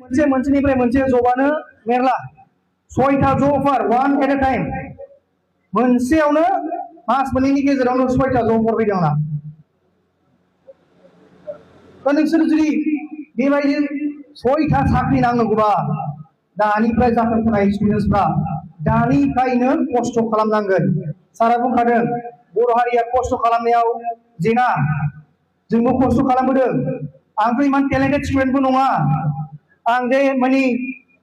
मोनसेनिफ्राय मोनसे जबानो मेरला 6टा जब अफार वन एट ए टाइम मोनसेयावनो मास मोननैनि गेजेरावनो 6टा जब अफार फैदों आंना दा नोंसोर जुदि बेबायदि 6टा साख्रि नांगौबा दानिफ्राय जाखांफुनाय स्टुडेन्टसफ्रा दानिफ्रायनो खस्थ' खालामनांगोन सारा बुंखादों बर' हारिया खस्थ' खालामनायाव जेना जोंबो खस्थ' खालामबोदों आंथ' इमान टेलेन्टेड स्टुडेन्टबो नङा आं दे माने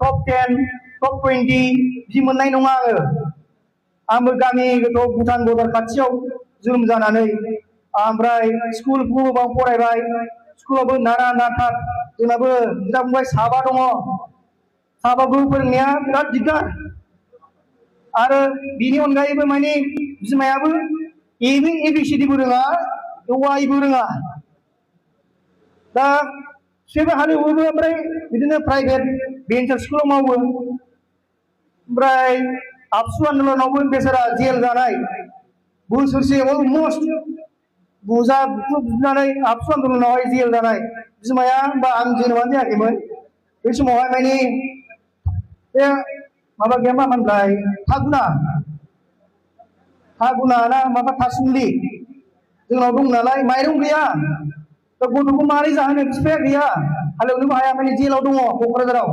टप 10 टप 20 बिदि मोननाय नङा आंबो गामि गोथौ भुटान बर्डार खाथियाव जोनोम जानानै ओमफ्राय स्कुल गोबां फरायबाय स्कुलावबो नारा नाथा जोंनाबो बिदा फंबाय साबा दङ साबाबो फोरोंनाया बिराद दिगदार आरो बिनि अनगायैबो माने बिमायाबो एबिसिडिबो रोङा वाइबो रोङा दा बिसोरबो हालेवोबो ओमफ्राय बिदिनो प्राइभेट भेन्सार स्कुलाव मावो ओमफ्राय आबसु आन्दलनावबो बेसारा जेल जानाय बोसोरसे अलमस्ट बुजा बुनानै आबसु आन्दलनावहाय जेल जानाय बिमाया होमबा आं जोनोमानो जायाखैमोन बे समावहाय माने बे माबा गैया मा होनलाय थागुना ना माबा थासुमलि जोंनाव दं नालाय माइरं गैया दा गथ'खौ मारै जाहोनो बिफाया गैया हालेवनोबो हाया माने जेलाव दङ क'क्राझाराव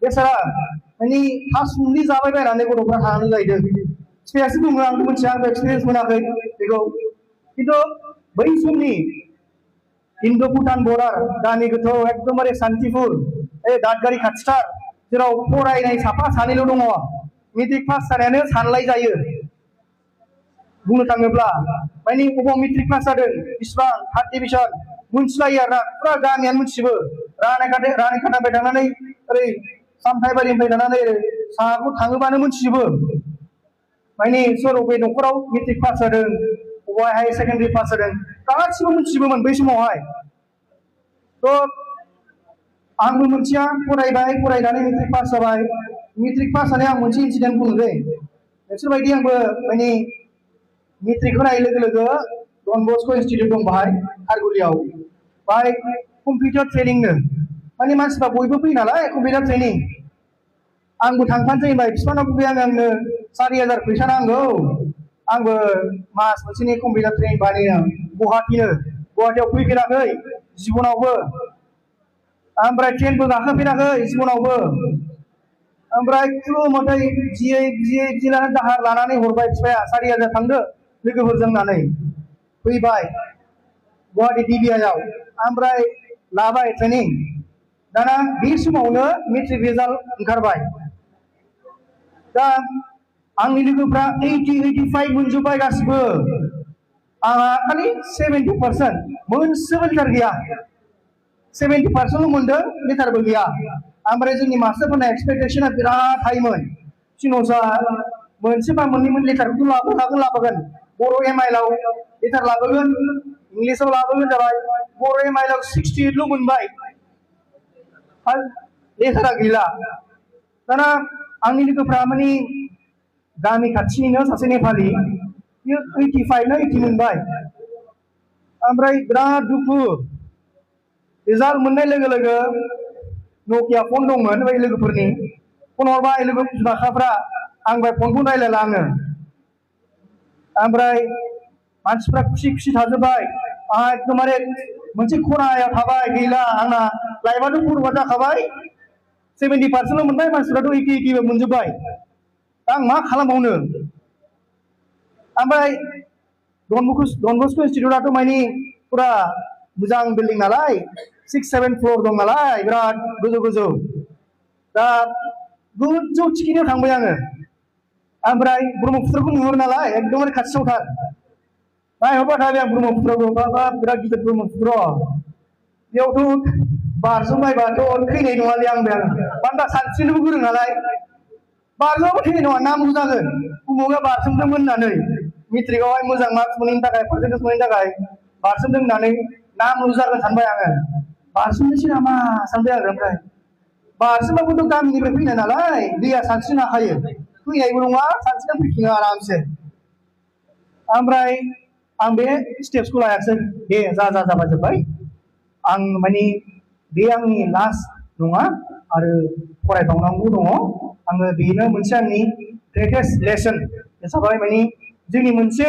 बेसारा माने थासुमलि जाबाय बायनानै गथ'फ्रा थानांगौ जाहैदों बिफायासो बुङो आंबो मिथिया आंबो एक्सपिरियेन्स मोनाखै बेखौ खिन्थु बै समनि इन्ड' भुटान बर्डार गामि गोथौ एकदमबारे सान्तिपुर दादगारि खाथिथार जेराव फरायनाय साफा सानैल' दङ मेट्रिक पास जानायानो सानलाय जायो बुंनो थाङोब्ला माने अबाव मेट्रिक पास जादों बिसिबां थार्ड डिभिजन मोनथिलायो आरोना फुरा गामियानो मोनथिजोबो रानायखाटानिफ्राय थांनानै ओरै सामथाइबारिनिफ्राय थांनानै ओरै साहाखौ थाङोबानो मोनथिजोबो माने सोर बबे न'खराव मेट्रिक पास जादों बबेबा हायार सेकेन्डारि पास जादों गासिबो मोनथिजोबोमोन बै समावहाय थ' आंबो मोनथिया फरायनानै मेट्रिक पास जाबाय मेट्रिक पास जानाय आं मोनसे इन्सिडेन्ट बुङो दै नोंसोरबायदि आंबो माने मेट्रिक होनाय लोगो लोगो डन बस्क' इन्सटिटिउट दं बाहाय खारगुलियाव बाहाय कम्पिउटार ट्रेनिंनो माने मानसिफ्रा बयबो फैयो नालाय कम्पिउटार ट्रेनिं आंबो थांफानोसै होनबाय बिफानाव बुंबाय आंनो 4,000 फैसा नांगौ आंबो मास मोनसेनि कम्पिउटार ट्रेनिं बानायो गुवाहाटियाव फैफेराखै जिबनावबो ओमफ्राय ट्रेनबो गाखोफेराखै जिबनावबो ओमफ्राय खुनुमथे बियै दाहार लानानै हरबाय बिफाया 4,000 थांदो लोगोफोरजों होननानै फैबाय गुवाहाटि DBIआव ओमफ्राय लाबाय ट्रेनिं दाना बे समावनो मेट्रिक रिजाल्ट ओंखारबाय दा आंनि लोगोफ्रा 80-85 मोनजोब्बाय गासिबो आंहा खालि 70% मोनसेबो लिटार गैया 70%ल' मोनदों लिटारबो गैया ओमफ्राय जोंनि मास्टारफोरना एक्सपेक्टेशना बिराद हाइमोन थिन'सा मोनसेबा मोननै लिटारखौथ' लाबोगोन बर' MIL-आव लिटार लाबोगोन इंलिसाव लाबोगोन जाबाय बर' MIL-आव 68ल' मोनबाय लिटारा गैला दाना आंनि लोगोफ्रा माने गामि खाथिनिनो सासे नेपालि बियो 85 ना 80 मोनबाय ओमफ्राय बिराद दुखु रिजाल्ट मोननाय लोगो लोगो नकिया फन दंमोन बै लोगोफोरनि फन हरबाय लोगो बिमाफ्रा आंबाय फनखौ रायलायला आङो ओमफ्राय मानसिफ्रा खुसि थाजोब्बाय आंहा एकदमबारे मोनसे खनायाव थाबाय गैला आंना लाइफआथ' बरबाद जाखाबाय 70%ल' मोनबाय मानसिफ्राथ' 80 मोनजोब्बाय आं मा खालामबावनो ओमफ्राय डन बस्क' इन्सटिटिउटआथ' माने फुरा मोजां बिल्डिं नालाय 6-7 फ्ल'र दं नालाय बिराद गोजौ दा गोजौ थिखिनियाव थांबाय आङो ओमफ्राय ब्रह्मपुत्रखौ नुहुरो नालाय एकदमबारे खाथियावथार नायहरबाय थाबाय आं ब्रह्मपुत्रखौ बाब बिराद गिदिर ब्रह्मपुत्र बेयावथ' बारसोमबायबाथ' थैनाय नङालै आंबो मानोना सानस्रिनोबो गोरों नालाय बारजोंबो थैनाय नङा नामल' जागोन उमुगा बारसोमदोंमोन होननानै मेट्रिकआवहाय मोजां मार्क्स मोनैनि थाखाय पार्सेन्टेज मोनैनि थाखाय बारसोमदों होननानै नामल' जागोन सानबाय आङो बारसोमनोसै नामा सानबाय आरो ओमफ्राय बारसोमबाबोथ' गामिनिफ्राय फैनाय नालाय दैया सानस्रिनो हाखायो फैनायबो नङा सानस्रिनानै फैफिनो आरामसे ओमफ्राय आं बे स्टेप्सखौ लायासै दे जाबाय जोब्बाय आं माने बे आंनि लास्ट नङा आरो फरायबावनांगौ दङ आङो बेनो मोनसे आंनि ग्रेटेस्ट लेसन हिसाबै माने जोंनि मोनसे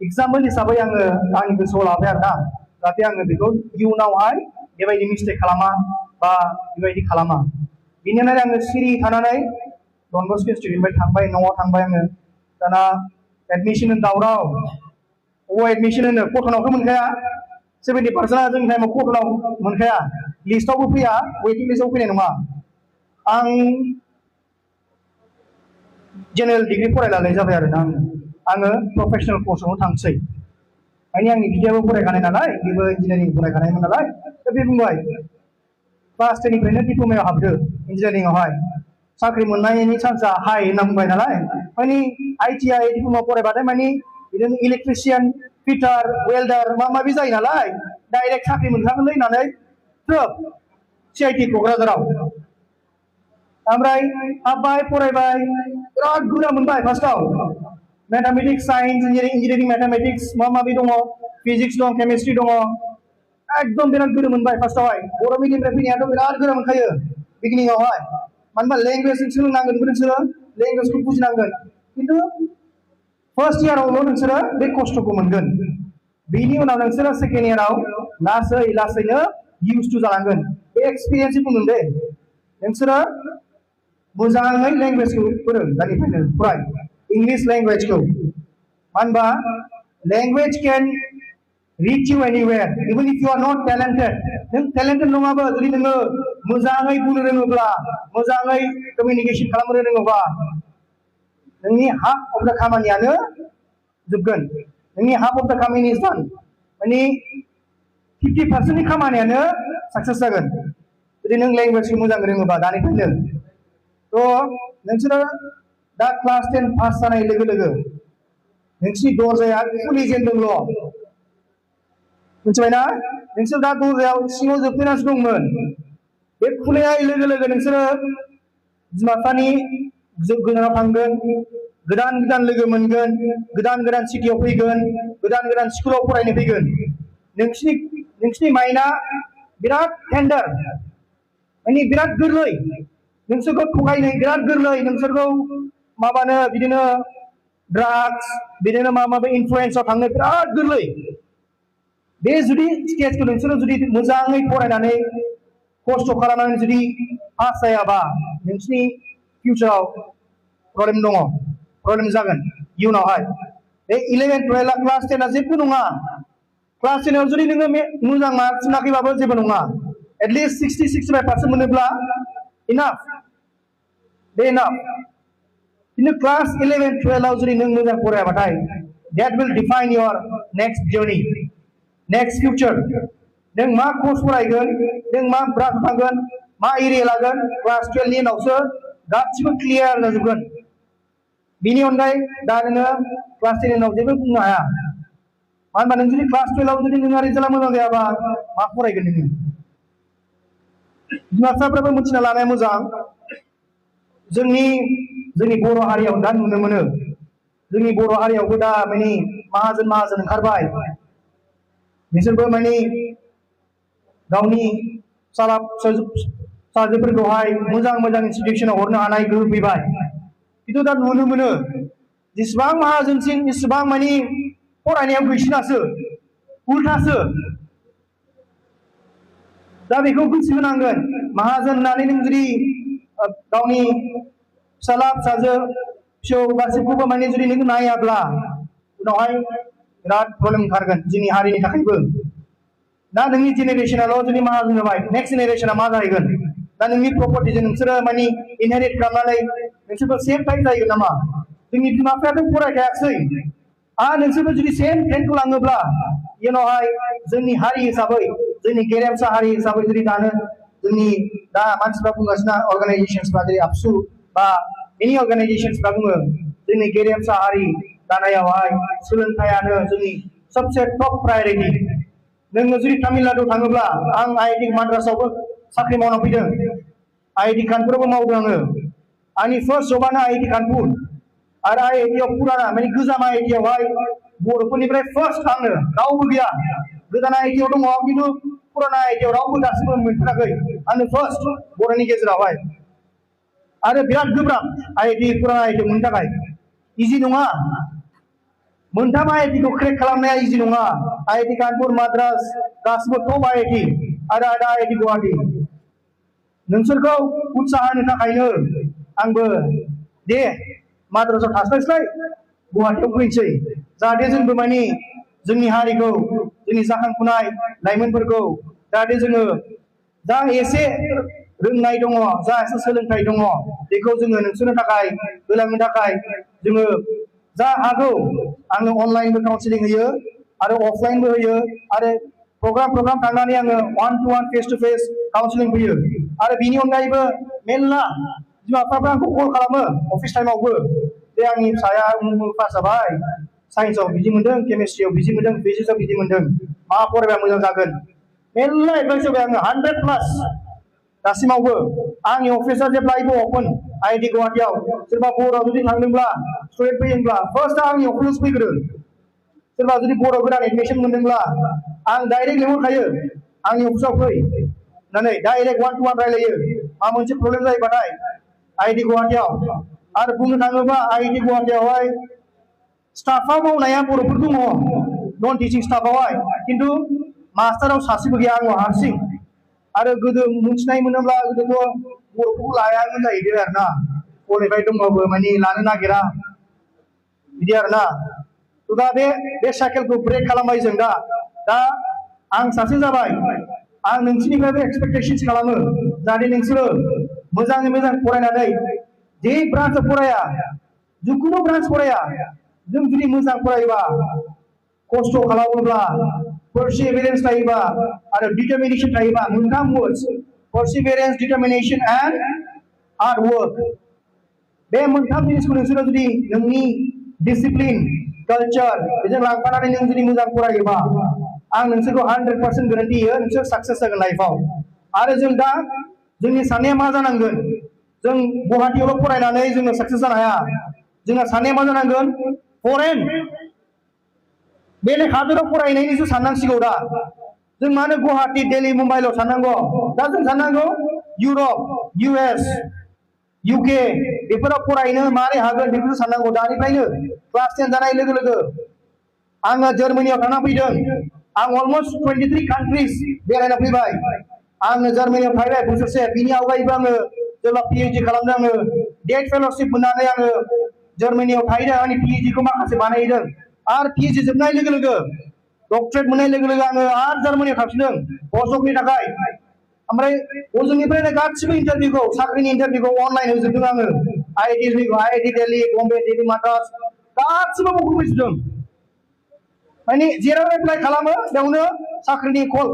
एग्जाम्पल हिसाबै आङो आंनि गोसोआव लाबाय आरोना जाहाथे आङो बेखौ इयुनावहाय बेबायदि मिस्टेक खालामा बा बेबायदि खालामा बेनिखायनो आङो सिरि थानानै डन बस्क' इन्स्टिटिउटनिफ्राय थांबाय न'आव थांबाय आङो दाना एडमिसन दावराव एडमिसन होनो कटनावथ' मोनखाया 70% जोंनि टाइमाव कटनाव मोनखाया लिस्टआवबो फैया वेटिं लिस्टआव फैनाय नङा आं जेनेरेल डिग्री फरायलांनाय जाबाय आरोना आङो प्रफेसनेल कर्सआव थांसै माने आंनि बिदायाबो फरायखानाय नालाय बेबो इन्जिनियारिं फरायखानायमोन नालाय दा बे बुंबाय क्लास 10 निफ्रायनो डिप्ल'मायाव हाबदो इन्जिनियारिंआवहाय साख्रि मोननायनि चान्सआ हाई होनना बुंबाय नालाय माने ITI डिप्ल'मा फरायबाथाय माने बिदिनो इलेक्ट्रिशियान फिटार वेल्डार माबा माबि जायो नालाय डाइरेक्ट साख्रि मोनखागोनलै होननानै थ्रोब CIT क'क्राझाराव ओमफ्राय हाबबाय फरायबाय बिराद गोरा मोनबाय फार्स्टआव मैथमेटिक्स साइन्स इंजीनियरिंग मैथमेटिक्स माबा माबि दङ फिजिक्स दं केमिस्ट्रि दङ एकदम बिराद गोरा मोनबाय फार्स्टआवहाय बर' मिडियामनिफ्राय फैनायाथ' बिराद गोरा मोनखायो बिगिनिंआवहाय मानो होनबा लेंगुवेज सोलोंनांगोन नोंसोरो लेंगुवेजखौ बुजिनांगोन खिन्थु फर्स्ट इयारावल' नोंसोरो बे खस्थ'खौ मोनगोन बेनि उनाव नोंसोरो सेकेन्ड इयाराव लासै लासैनो इउज टु जालांगोन बे एक्सपिरियेन्सखौ बुंदों दे नोंसोरो मोजाङै लेंगुवेजखौ फोरों दानिफ्रायनो फराय इंलिश लैंग्वेज को मानबा language can reach you anywhere even if you are not talented नों talented नङाबो जुदि नोङो मोजाङै बुंनो रोङोब्ला मोजाङै कमिउनिकेशन खालामनो रोङोब्ला नोंनि हाफ अफ द खामानियानो जोबगोन नोंनि हाफ अफ द खामानि इज डान माने 50% नि खामानियानो साक्सेस जागोन जुदि नों लैंग्वेजखौ मोजां रोङोब्ला दानिफ्रायनो थ' नोंसोरो दा क्लास 10 पास जानाय लोगो लोगो नोंसिनि दरजाया खुलिजेनदोंल' मिथिबायना नोंसोर दा दरजायाव सिङाव जोबथेनासो दंमोन बे खुलिनाय लोगो लोगो नोंसोरो बिमा बिफानि गोजानाव थांगोन गोदान गोदान लोगो मोनगोन गोदान गोदान सिटियाव फैगोन गोदान गोदान स्कुलाव फरायनो फैगोन नोंसिनि माइन्डआ बिराद टेन्डार माने बिराद गोरलै नोंसोरखौ थगायनो बिराद गोरलै नोंसोरखौ माबानो बिदिनो ड्राग्स बिदिनो माबा माबि इनफ्लुएन्सआव थांनो बिराद गोरलै बे जुदि स्टेजखौ नोंसोरो जुदि मोजाङै फरायनानै खस्थ' खालामनानै जुदि पास जायाबा नोंसिनि फिउचाराव प्रब्लेम दङ प्रब्लेम जागोन इयुनावहाय बे 11 12 क्लास 10 आ जेबो नङा क्लास 10 आव जुदि नोङो मोजां मार्क्स मोनाखैबाबो जेबो नङा एटलिस्ट 60-65% मोनोब्ला इनाफ बे इनाफ किन्तु क्लास 11 12 आव जुदि नों मोजां फरायाबाथाय that will define your next journey next future नों मा कोर्स फरायगोन नों मा ब्रान्च थांगोन मा एरिया लागोन क्लास 12 नि उनावसो गासिबो क्लियार जाजोबगोन बिनि अनगायै दा नोङो क्लास 10 नि उनाव जेबो बुंनो हाया मानो होनबा नों जुदि क्लास 12 आव जुदि नोंहा रिजाल्टआ मोजां जायाबा मा फरायगोन नोङो बिमा बिफाफ्राबो मिथिना लानाया मोजां जोंनि बर' हारियाव दा नुनो मोनो जोंनि बर' हारियावबो दा माने माहाजोन ओंखारबाय बिसोरबो माने गावनि फिसाजोफोरखौहाय मोजां इनस्टिटिउसनाव हरनो हानाय गोहो फैबाय खिन्थु दा नुनो मोनो जेसेबां माहाजोनसिन एसेबां माने फरायनायाव गैसिनासो उल्थासो दा बेखौ गोसोहोनांगोन माहाजोन होननानै नों जुदि गावनि फिसाजो फिसौ गासैखौबो माने जुदि नों नायाब्ला उनावहाय बिराद प्रब्लेम ओंखारगोन जोंनि हारिनि थाखायबो दा नोंनि जेनेरेसनाल' जुदि माहाजोन जाबाय नेक्स्ट जेनेरेसना मा जाहैगोन दा नोंनि प्रपार्टिजों नोंसोरो माने इनहेरिट खालामनानै नोंसोरबो सेम टाइप जाहैगोन नामा जोंनि बिमा बिफायाथ' फरायखायाखसै आरो नोंसोरबो जुदि सेम ट्रेन्डखौ लाङोब्ला इयुनावहाय जोंनि हारि हिसाबै जोंनि गेरेमसा हारि हिसाबै जुदि दानो जोंनि दा मानसिफ्रा बुंगासिनो अर्गानाइजेशनसफ्रा जेरै आबसु बा एनि अर्गानाइजेशनसफ्रा बुङो जोंनि गेरेमसा हारि दानायावहाय सोलोंथायानो जोंनि सबसे टप प्रायोरिटी नोङो जुदि तामिलनाडु थाङोब्ला आं IIT माद्रासावबो साख्रि मावना फैदों IIT कानपुरावबो मावदों आङो आंनि फार्स्ट जबानो IIT कानपुर आरो IIT आव फुराना माने गोजाम IIT आवहाय बर'फोरनिफ्राय फार्स्ट आङो रावबो गैया गोदान IIT आव दङ खिन्थु पुराना आयदायाव रावबो दासिमबो मोनफेराखै आंनो फार्स्ट बर'नि गेजेरावहाय आरो बिराद गोब्राब आईआईटी पुराना आयदायाव मोननो थाखाय इजि नङा मोनथाम आईआईटीखौ क्रेक खालामनाया इजि नङा आईआईटी कानपुर माद्रास गासिबो टप आईआईटी आरो आईआईटी गुवाहाटी नोंसोरखौ उत्साह होनो थाखायनो आंबो दे माद्रासाव थास्लायस्लाय गुवाहाटीयाव फैनोसै जाहाथे जोंबो माने जोंनि हारिखौ जोंनि जाखांफुनाय लाइमोनफोरखौ जाहाथे जोङो जा एसे रोंनाय दङ जा एसे सोलोंथाइ दङ बेखौ जोङो नोंसोरनो थाखाय होलांनो थाखाय जोङो जा हागौ आङो अनलाइनबो काउन्सिलिं होयो आरो अफलाइनबो होयो आरो प्रग्राम थांनानै आङो 1-to-1 face two face counselling होयो आरो बिनि अनगायैबो मेल्ला बिमा बिफाफ्रा आंखौ कल खालामो अफिस टाइमावबो जे आंनि फिसाया पास जाबाय साइन्सआव बिदि मोनदों केमिस्ट्रियाव बिदि मोनदों फिजिक्सआव बिदि मोनदों मा फरायबा मोजां जागोन मेल्ला एडभाइस होबाय आङो 100+ दासिमावबो आंनि अफिसा जेब्लायबो अपेन आईआईटी गुवाहाटीयाव सोरबा बर'आव जुदि थांदोंब्ला स्टुडेन्ट फैयोब्ला फार्स्ट आंनि अफिस फैग्रो सोरबा जुदि बर' गोदान एडमिशन मोनदोंब्ला आं डाइरेक्ट लिंहरखायो आंनि अफिसाव फै होननानै डाइरेक्ट 1-to-1 रायलायो माबा मोनसे प्रब्लेम जायोबाथाय आईआईटी गुवाहाटीयाव आरो बुंनो थाङोबा आईआईटी गुवाहाटीयावहाय स्टाफआव मावनाया बर'फोर दङ नन टिचिं स्टाफआवहाय खिन्थु मास्टाराव सासेबो गैया आङो हारसिं आरो गोदो मिथिनाय मोनोब्ला गोदोथ' बर'फोरखौ लायामोन जाहैदों आरोना क्वालिफाइड दंबाबो माने लानो नागिरा बिदि आरोना दा बे साइकेलखौ ब्रेक खालामबाय जों दा आं सासे जाबाय आं नोंसिनिफ्रायबो एक्सपेक्टेशन्स खालामो जाहाथे नोंसोरो मोजाङै मोजां फरायनानै जे ब्रान्चआव फराया जिखुनु ब्रान्च फराया जों जुदि मोजां फरायोबा खस्थ' खालामोब्ला परसिभिरेन्स थायोबा आरो डिटारमिनेशन थायोबा मोनथाम words परसिभिरेन्स determination and hard work बे मोनथाम जिनिसखौ नोंसोरो जुदि नोंनि डिसिप्लिन कालचार बेजों लांफानानै नों जुदि मोजां फरायोबा आं नोंसोरखौ 100% गेरेन्टि होयो नोंसोर साक्सेस जागोन लाइफआव आरो जों दा जोंनि साननाया मा जानांगोन जों गुवाहाटीयावल' फरायनानै जोङो साक्सेस जानो हाया जोंना साननाया मा जानांगोन फरेन बेलेग हादोराव फरायनायनिसो साननांसिगौ दा जों मानो गुवाहाटी दिल्ली मुम्बाइल' साननांगौ दा जों साननांगौ इउरप US UK बेफोराव फरायनो मारै हागोन बेखौसो साननांगौ दानिफ्रायनो क्लास 10 जानाय लोगो लोगो आङो जार्मानियाव थांना फैदों आं अलमस्ट 23 कान्ट्रिज बेरायना फैबाय आङो जार्मानियाव थाहैबाय बोसोरसे बिनि आवगायबो आङो जेब्ला PhD खालामदों आङो डेट फेल'शिप मोननानै आङो जार्मानियाव थाहैदों आंनि PhD खौ माखासे बानायदों आरो PhD जोबनाय लोगो लोगो डक्टरेट मोननाय लोगो लोगो आङो आरो जार्मानियाव थांफिनदों पस्टडकनि थाखाय ओमफ्राय ओजोंनिफ्रायनो गासिबो इन्टारभिउखौ साख्रिनि इन्टारभिउखौ अनलाइन होजोबदों आङो आईआईटी दिल्ली बम्बे दिल्ली माद्रास गासिबो फैजोबदों माने जेराव एप्लाइ खालामो बेयावनो साख्रिनि कल